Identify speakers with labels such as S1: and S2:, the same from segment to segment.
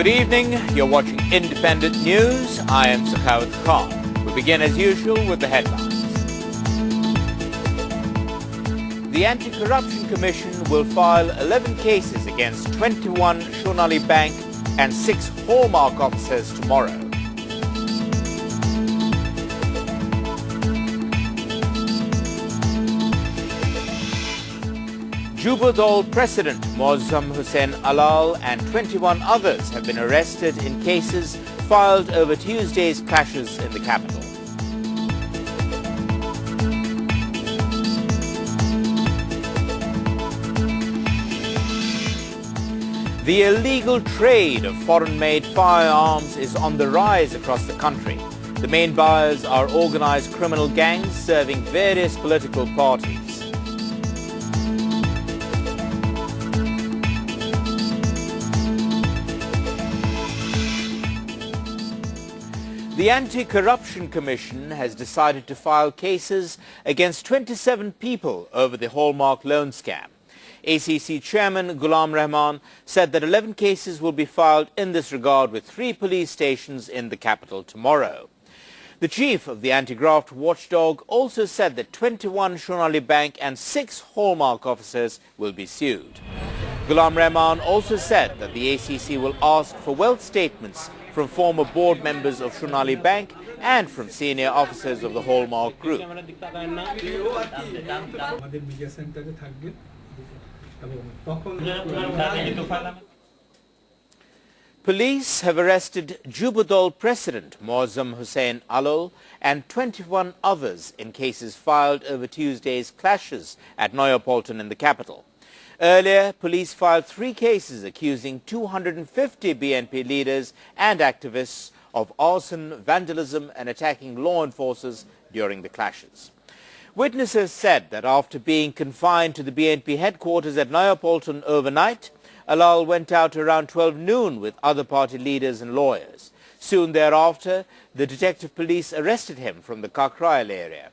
S1: Good evening. You're watching Independent News. I am Sakhawat Khan. We begin as usual with the headlines. The Anti-Corruption Commission will file 11 cases against 21 Sonali Bank and 6 Hallmark officers tomorrow. Jubadol President Moazzam Hussain Alal and 21 others have been arrested in cases filed over Tuesday's clashes in the capital. The illegal trade of foreign-made firearms is on the rise across the country. The main buyers are organized criminal gangs serving various political parties. The Anti-Corruption Commission has decided to file cases against 27 people over the Hallmark loan scam. ACC Chairman Ghulam Rahman said that 11 cases will be filed in this regard with 3 police stations in the capital tomorrow. The chief of the anti-graft watchdog also said that 21 Sonali Bank and 6 Hallmark officers will be sued. Ghulam Rahman also said that the ACC will ask for wealth statements from former board members of Sonali Bank and from senior officers of the Hallmark Group. Police have arrested Jubadol President Moazzam Hussain Alal and 21 others in cases filed over Tuesday's clashes at Neapolitan in the capital. Earlier, police filed 3 cases accusing 250 BNP leaders and activists of arson, vandalism and attacking law enforcers during the clashes. Witnesses said that after being confined to the BNP headquarters at Neapolitan overnight, Alal went out around 12 noon with other party leaders and lawyers. Soon thereafter, the detective police arrested him from the Kakrail area.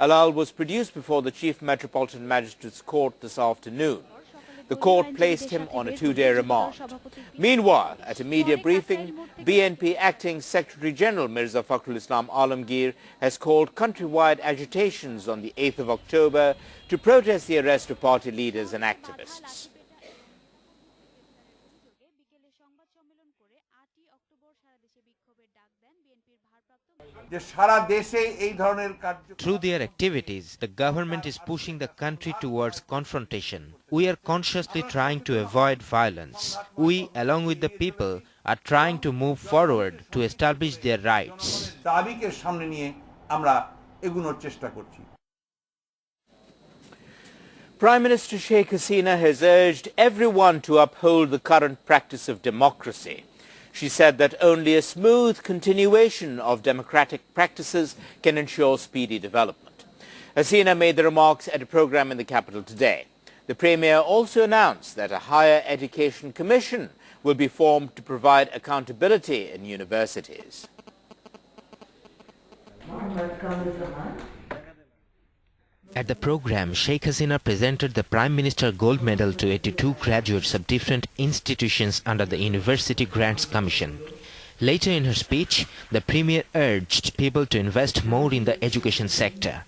S1: Alal was produced before the Chief Metropolitan Magistrates Court this afternoon. The court placed him on a 2-day remand. Meanwhile, at a media briefing, BNP Acting Secretary General Mirza Fakhrul Islam Alamgir has called countrywide agitations on the 8th of October to protest the arrest of party leaders and activists.
S2: Through their activities, the government is pushing the country towards confrontation. We are consciously trying to avoid violence. We, along with the people, are trying to move forward to establish their rights.
S1: Prime Minister Sheikh Hasina has urged everyone to uphold the current practice of democracy. She said that only a smooth continuation of democratic practices can ensure speedy development. Hasina made the remarks at a program in the capital today. The Premier also announced that a higher education commission will be formed to provide accountability in universities.
S2: At the program, Sheikh Hasina presented the Prime Minister Gold Medal to 82 graduates of different institutions under the University Grants Commission. Later in her speech, the Premier urged people to invest more in the education sector.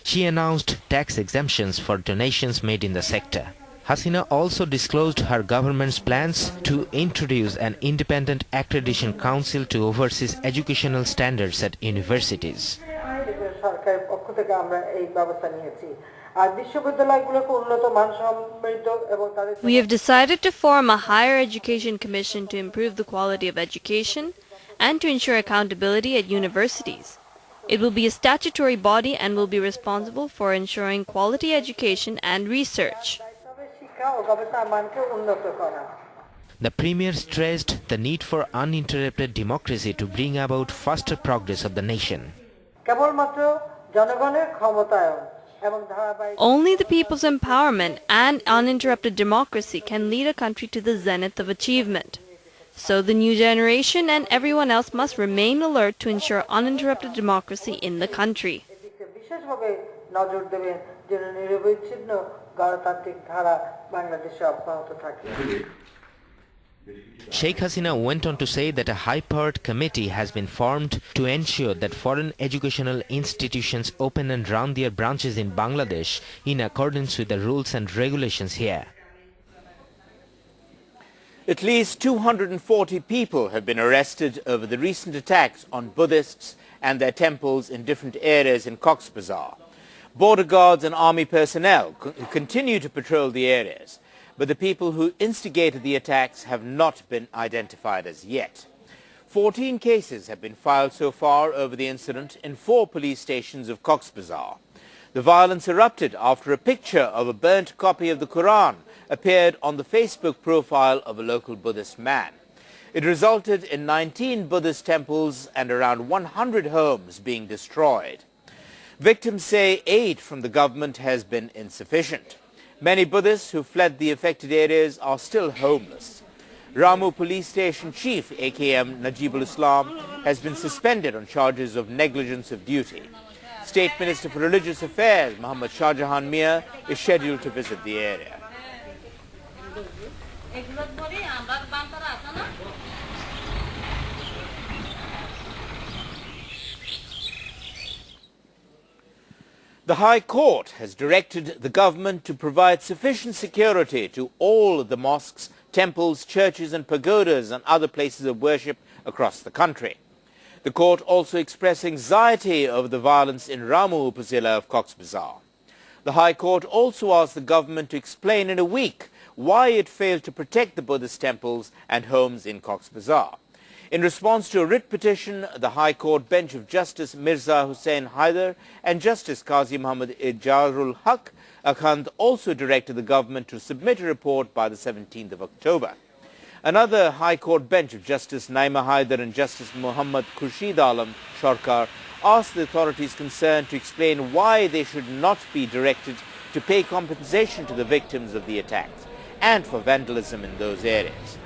S2: She announced tax exemptions for donations made in the sector. Hasina also disclosed her government's plans to introduce an independent accreditation council to oversee educational standards at universities.
S3: We have decided to form a higher education commission to improve the quality of education and to ensure accountability at universities. It will be a statutory body and will be responsible for ensuring quality education and research.
S2: The Premier stressed the need for uninterrupted democracy to bring about faster progress of the nation.
S3: Only the people's empowerment and uninterrupted democracy can lead a country to the zenith of achievement. So the new generation and everyone else must remain alert to ensure uninterrupted democracy in the country.
S2: Sheikh Hasina went on to say that a high-powered committee has been formed to ensure that foreign educational institutions open and run their branches in Bangladesh in accordance with the rules and regulations here.
S1: At least 240 people have been arrested over the recent attacks on Buddhists and their temples in different areas in Cox's Bazar. Border guards and army personnel continue to patrol the areas, but the people who instigated the attacks have not been identified as yet. 14 cases have been filed so far over the incident in 4 police stations of Cox's Bazar. The violence erupted after a picture of a burnt copy of the Quran appeared on the Facebook profile of a local Buddhist man. It resulted in 19 Buddhist temples and around 100 homes being destroyed. Victims say aid from the government has been insufficient. Many Buddhists who fled the affected areas are still homeless. Ramu Police Station Chief AKM Najibul Islam has been suspended on charges of negligence of duty. State Minister for Religious Affairs Muhammad Shahjahan Mia is scheduled to visit the area. The High Court has directed the government to provide sufficient security to all the mosques, temples, churches and pagodas and other places of worship across the country. The court also expressed anxiety over the violence in Ramu Upazila of Cox's Bazar. The High Court also asked the government to explain in a week why it failed to protect the Buddhist temples and homes in Cox's Bazar. In response to a writ petition, the High Court bench of Justice Mirza Hussain Haider and Justice Qazi Muhammad Ijarul Haq Akhand also directed the government to submit a report by the 17th of October. Another High Court bench of Justice Naima Haider and Justice Muhammad Khurshid Alam Sharkar asked the authorities concerned to explain why they should not be directed to pay compensation to the victims of the attacks and for vandalism in those areas.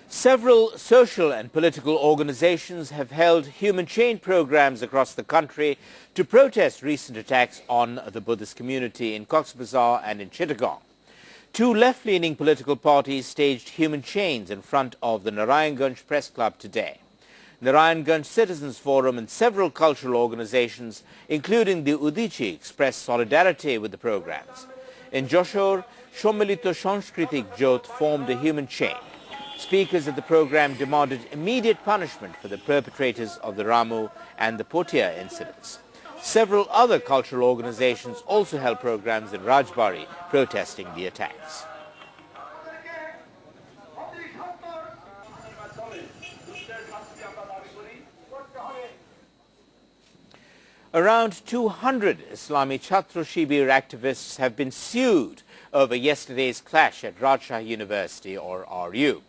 S1: Several social and political organizations have held human chain programs across the country to protest recent attacks on the Buddhist community in Cox's Bazar and in Chittagong. 2 left-leaning political parties staged human chains in front of the Narayanganj Press Club today. Narayanganj Citizens Forum and several cultural organizations, including the Udichi, expressed solidarity with the programs. In Joshore, Shommilito Sanskritik Jyot formed a human chain. Speakers at the program demanded immediate punishment for the perpetrators of the Ramu and the Potia incidents. Several other cultural organizations also held programs in Rajbari protesting the attacks. Around 200 Islami Chhatra Shibir activists have been sued over yesterday's clash at Rajshahi University, or RU.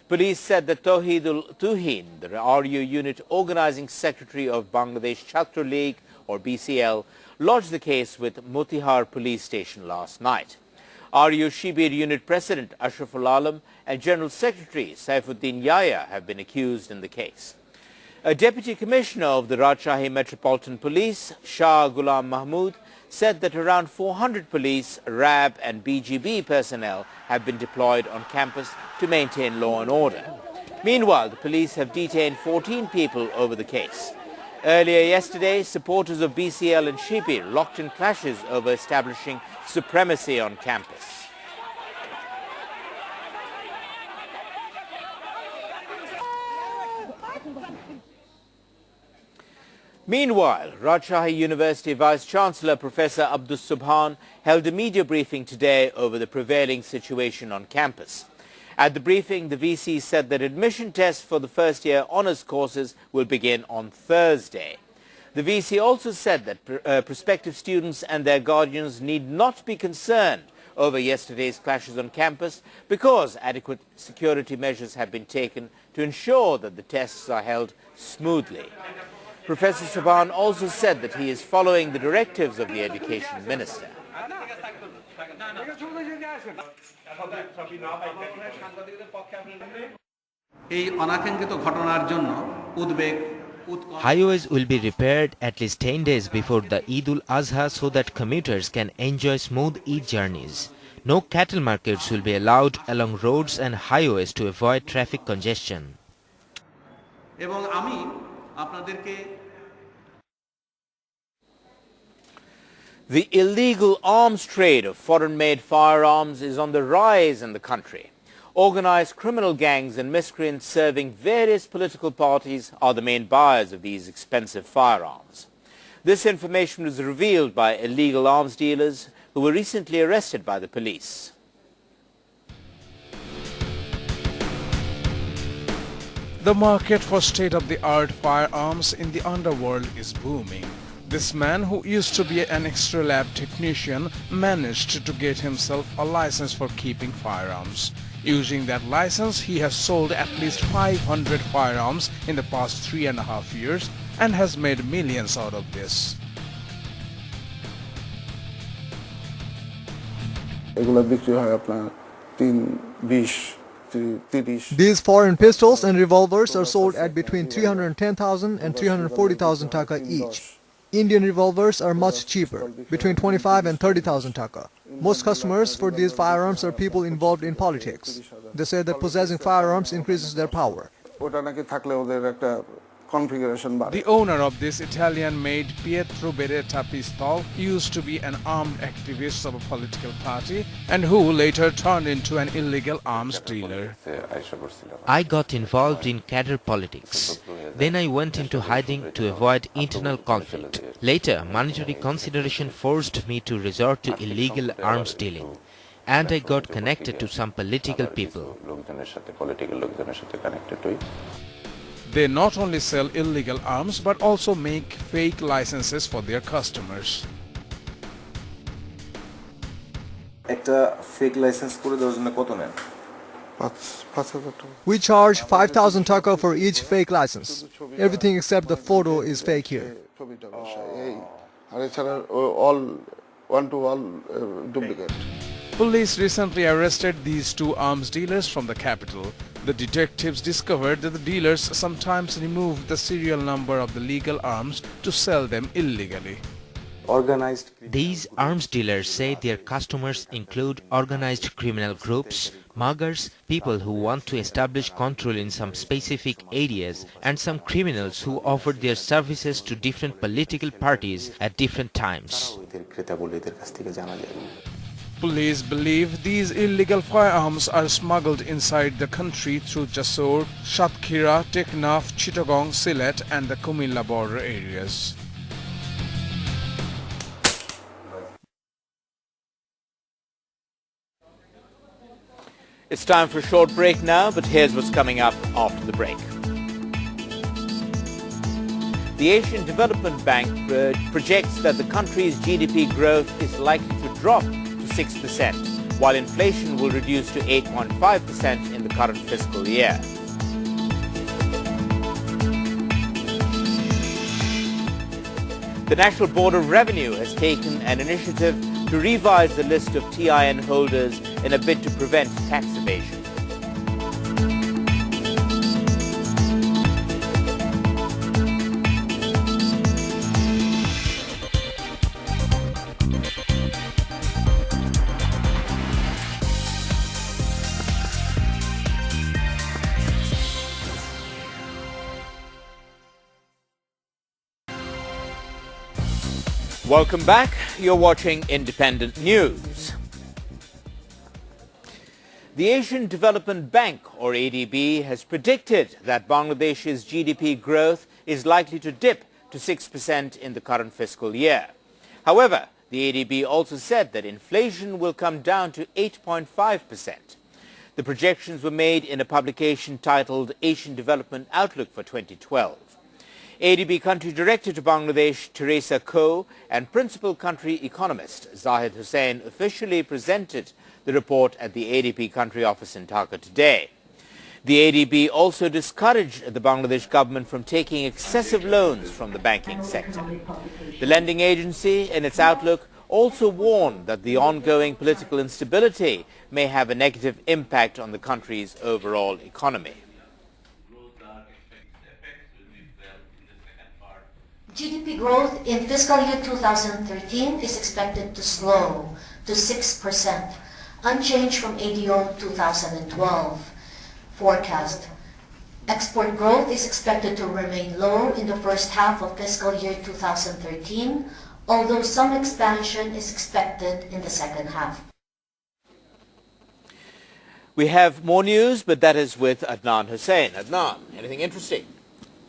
S1: Police said that Tawheedul Tuhin, the RU unit organizing secretary of Bangladesh Chhatra League, or BCL, lodged the case with Motihar police station last night. RU Shibir unit president Ashraful Alam and general secretary Saifuddin Yahya have been accused in the case. A deputy commissioner of the Rajshahi Metropolitan Police, Shah Ghulam Mahmood, said that around 400 police, RAB and BGB personnel have been deployed on campus to maintain law and order. Meanwhile, the police have detained 14 people over the case. Earlier yesterday, supporters of BCL and Shibir locked in clashes over establishing supremacy on campus. Meanwhile, Rajshahi University Vice-Chancellor Professor Abdus Subhan held a media briefing today over the prevailing situation on campus. At the briefing, the VC said that admission tests for the first-year honours courses will begin on Thursday. The VC also said that prospective students and their guardians need not be concerned over yesterday's clashes on campus because adequate security measures have been taken to ensure that the tests are held smoothly. Professor Subhan also said that he is following the directives of the Education Minister.
S4: এই অনাকাঙ্ক্ষিত ঘটনার জন্য উদ্বেগ
S2: Highways will be repaired at least 10 days before the Eid ul-Azha so that commuters can enjoy smooth Eid journeys. No cattle markets will be allowed along roads and highways to avoid traffic congestion.
S4: এবং আমি আপনাদেরকে
S1: The illegal arms trade of foreign-made firearms is on the rise in the country. Organized criminal gangs and miscreants serving various political parties are the main buyers of these expensive firearms. This information was revealed by illegal arms dealers who were recently arrested by the police.
S5: The market for state-of-the-art firearms in the underworld is booming. This man, who used to be an extra lab technician, managed to get himself a license for keeping firearms. Using that license, he has sold at least 500 firearms in the past 3.5 years and has made millions out of this.
S6: এগুলা বিক্রি হয় আপনার 320 30
S7: These foreign pistols and revolvers are sold at between 310,000 and 340,000 taka each. Indian revolvers are much cheaper, between 25 and 30,000 taka. Most customers for these firearms are people involved in politics. They say that possessing firearms increases their power.
S6: ওটা নাকি থাকলে ওদের একটা configuration বাড়ে
S5: The owner of this Italian-made Pietro Beretta pistol used to be an armed activist of a political party and who later turned into an illegal arms dealer.
S2: I got involved in cadre politics. Then I went into hiding to avoid internal conflict. Later, monetary consideration forced me to resort to illegal arms dealing. And I got connected to some political people.
S5: They not only sell illegal arms but also make fake licenses for their customers.
S8: একটা fake licence করে দেওয়ার জন্য কত নেন?
S6: 5,000 টাকা
S7: We charge 5,000 taka for each fake license. Everything except the photo is fake here.
S6: ছবিটা বসায় এই আর এছাড়া all one to all duplicate.
S5: Police recently arrested these two arms dealers from the capital. The detectives discovered that the dealers sometimes removed the serial number of the legal arms to sell them illegally.
S8: Organized
S2: These arms dealers say their customers include organized criminal groups, muggers, people who want to establish control in some specific areas, and some criminals who offer their services to different political parties at different times.
S8: ক্রেতা বলিদের কাছ থেকে জানা যায়।
S5: Police believe these illegal firearms are smuggled inside the country through Jessore, Satkhira, Teknaf, Chittagong, Sylhet and the Kumilla border areas.
S1: It's time for a short break now, but here's what's coming up after the break. The Asian Development Bank projects that the country's GDP growth is likely to drop to 6%, while inflation will reduce to 8.5% in the current fiscal year. The National Board of Revenue has taken an initiative to revise the list of TIN holders in a bid to prevent tax evasion. Welcome back. You're watching Independent News. The Asian Development Bank, or ADB, has predicted that Bangladesh's GDP growth is likely to dip to 6% in the current fiscal year. However, the ADB also said that inflation will come down to 8.5%. The projections were made in a publication titled Asian Development Outlook for 2012. ADB Country Director to Bangladesh, Teresa Ko, and Principal Country Economist, Zahid Hussain, officially presented the report at the ADB Country Office in Dhaka today. The ADB also discouraged the Bangladesh government from taking excessive loans from the banking sector. The lending agency, in its outlook, also warned that the ongoing political instability may have a negative impact on the country's overall economy.
S9: GDP growth in fiscal year 2013 is expected to slow to 6%, unchanged from ADO 2012 forecast. Export growth is expected to remain low in the first half of fiscal year 2013, although some expansion is expected in the second half.
S1: We have more news, but that is with Adnan Hussain. Adnan, anything interesting?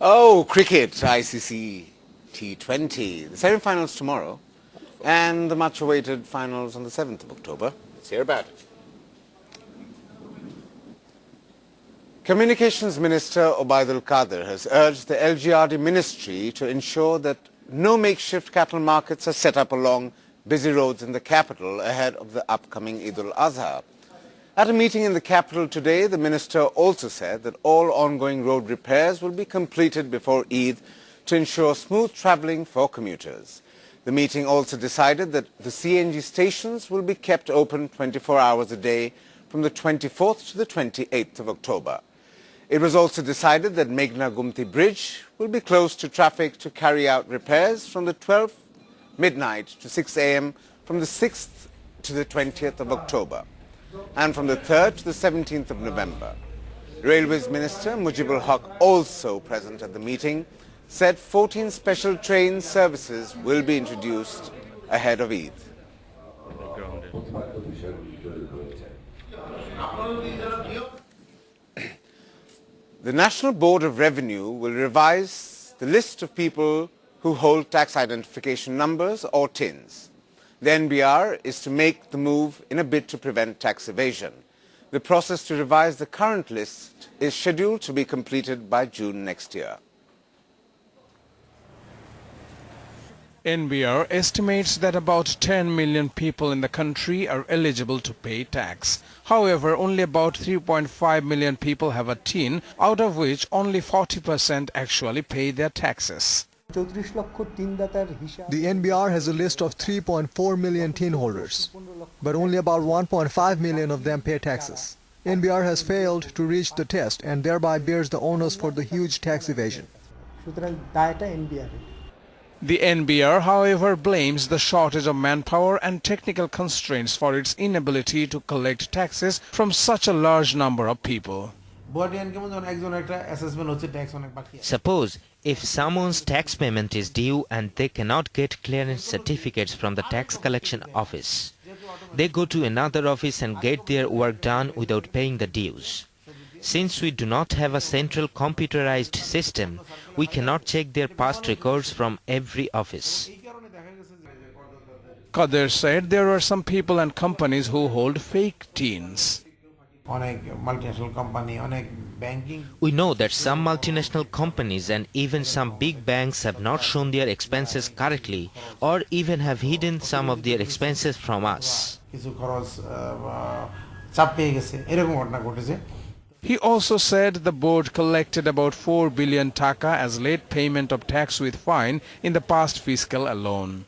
S10: Oh, cricket, ICC T20. The semi-finals tomorrow and the much-awaited finals on the 7th of October.
S1: Let's hear about it.
S10: Communications Minister Obaidul Qadir has urged the LGRD ministry to ensure that no makeshift cattle markets are set up along busy roads in the capital ahead of the upcoming Eid al-Azha. At a meeting in the capital today, the minister also said that all ongoing road repairs will be completed before Eid to ensure smooth travelling for commuters. The meeting also decided that the CNG stations will be kept open 24 hours a day from the 24th to the 28th of October. It was also decided that Meghna Gumti Bridge will be closed to traffic to carry out repairs from the 12th midnight to 6 a.m. from the 6th to the 20th of October and from the 3rd to the 17th of November. Railways Minister Mujibul Haq, also present at the meeting, said 14 special train services will be introduced ahead of Eid. The National Board of Revenue will revise the list of people who hold tax identification numbers or TINs. The NBR is to make the move in a bid to prevent tax evasion. The process to revise the current list is scheduled to be completed by June next year.
S5: NBR estimates that about 10 million people in the country are eligible to pay tax. However, only about 3.5 million people have a TIN, out of which only 40% actually pay their taxes.
S7: The NBR has a list of 3.4 million TIN holders, but only about 1.5 million of them pay taxes. NBR has failed to reach the test and thereby bears the onus for the huge tax evasion.
S5: The NBR, however, blames the shortage of manpower and technical constraints for its inability to collect taxes from such a large number of people.
S2: Suppose if someone's tax payment is due and they cannot get clearance certificates from the tax collection office, they go to another office and get their work done without paying the dues. Since we do not have a central computerized system, we cannot check their past records from every office.
S5: Qadir said there are some people and companies who hold fake TINs.
S2: We know that some multinational companies and even some big banks have not shown their expenses correctly or even have hidden some of their expenses from us.
S5: He also said the board collected about 4 billion taka as late payment of tax with fine in the past fiscal alone.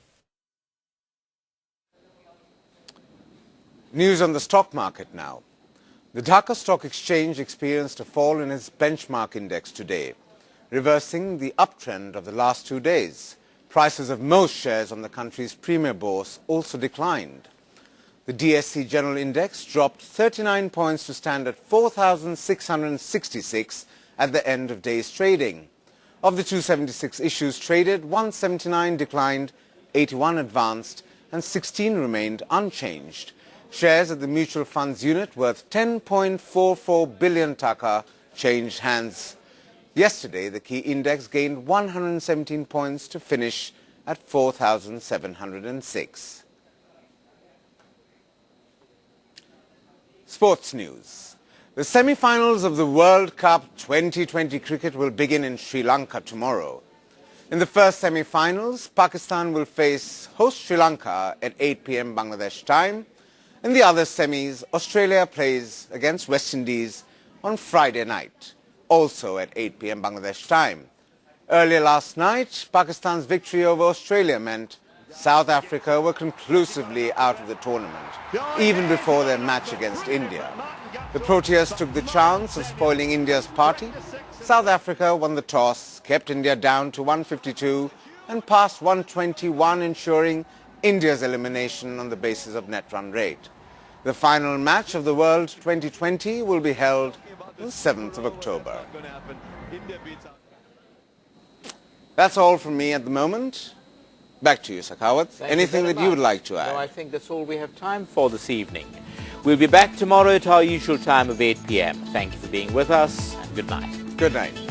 S10: News on the stock market now. The Dhaka Stock Exchange experienced a fall in its benchmark index today, reversing the uptrend of the last 2 days. Prices of most shares on the country's premier bourse also declined. The DSC General Index dropped 39 points to stand at 4,666 at the end of day's trading. Of the 276 issues traded, 179 declined, 81 advanced, and 16 remained unchanged. Shares at the mutual funds unit worth 10.44 billion taka changed hands. Yesterday, the key index gained 117 points to finish at 4,706. Sports news. The semi-finals of the World Cup 2020 cricket will begin in Sri Lanka tomorrow. In the first semi-finals, Pakistan will face host Sri Lanka at 8 p.m. Bangladesh time. In the other semis, Australia plays against West Indies on Friday night, also at 8 p.m. Bangladesh time. Earlier last night, Pakistan's victory over Australia meant South Africa were conclusively out of the tournament, even before their match against India. The Proteas took the chance of spoiling India's party. South Africa won the toss, kept India down to 152, and passed 121, ensuring India's elimination on the basis of net run rate. The final match of the World 2020 will be held on the 7th of October. That's all from me at the moment. Back to you, Sakhawat. Anything that you would like to add?
S1: No, I think that's all we have time for this evening. We'll be back tomorrow at our usual time of 8 p.m. Thank you for being with us, and good night.
S10: Good night.